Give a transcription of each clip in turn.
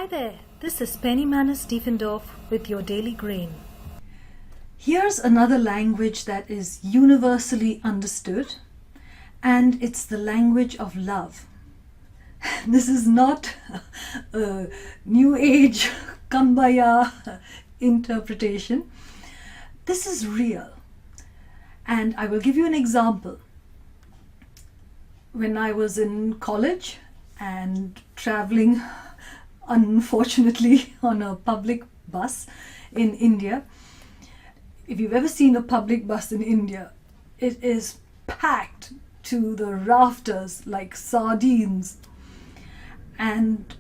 Hi there, this is Penny Manus Diefendorf with your Daily Grain. Here's another language that is universally understood, and it's the language of love. This is not a new age kumbaya interpretation. This is real. And I will give you an example. When I was in college and traveling, unfortunately, on a public bus in India. If you've ever seen a public bus in India, it is packed to the rafters like sardines. And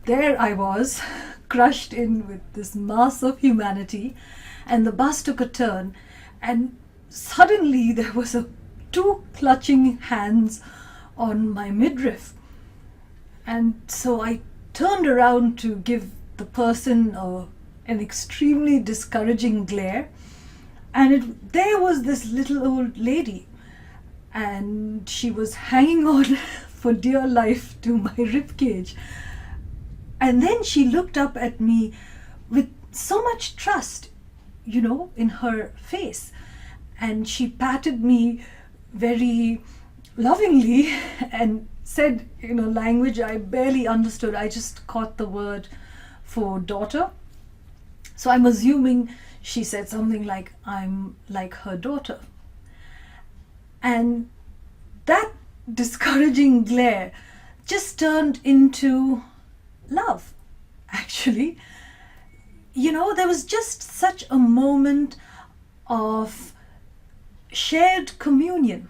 there I was, crushed in with this mass of humanity, and the bus took a turn, and suddenly there was two clutching hands on my midriff. And so I turned around to give the person an extremely discouraging glare, and there was this little old lady, and she was hanging on for dear life to my ribcage. And then she looked up at me with so much trust, in her face, and she patted me very lovingly and said in a language I barely understood. I just caught the word for daughter. So I'm assuming she said something like, I'm like her daughter. And that discouraging glare just turned into love, actually. There was just such a moment of shared communion.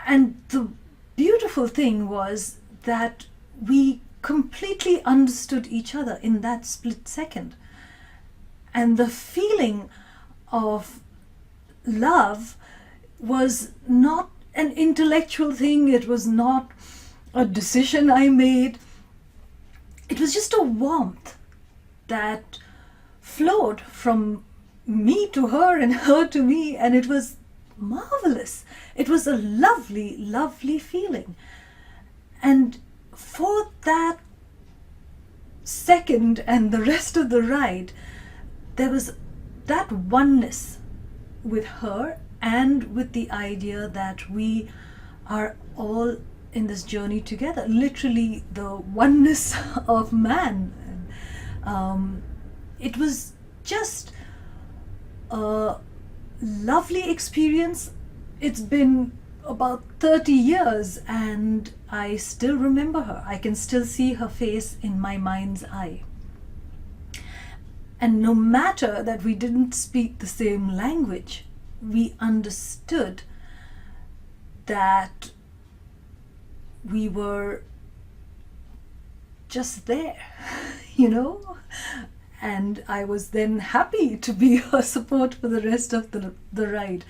And the beautiful thing was that we completely understood each other in that split second. And the feeling of love was not an intellectual thing. It was not a decision I made. It was just a warmth that flowed from me to her and her to me, and it was marvelous. It was a lovely, lovely feeling. And for that second and the rest of the ride, there was that oneness with her and with the idea that we are all in this journey together. Literally the oneness of man. It was just a lovely experience. It's been about 30 years and I still remember her. I can still see her face in my mind's eye. And no matter that we didn't speak the same language, we understood that we were just there, And I was then happy to be her support for the rest of the ride.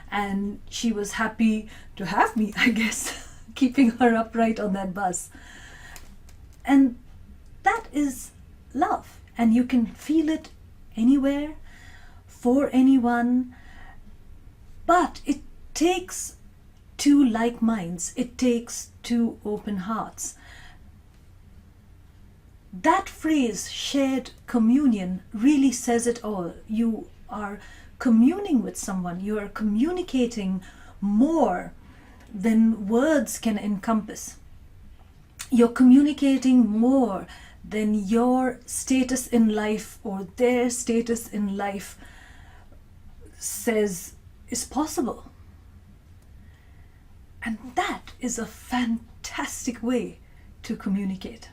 And she was happy to have me, I guess, keeping her upright on that bus. And that is love. And you can feel it anywhere, for anyone. But it takes two like minds. It takes two open hearts. That phrase, shared communion, really says it all. You are communing with someone. You are communicating more than words can encompass. You're communicating more than your status in life or their status in life says is possible. And that is a fantastic way to communicate.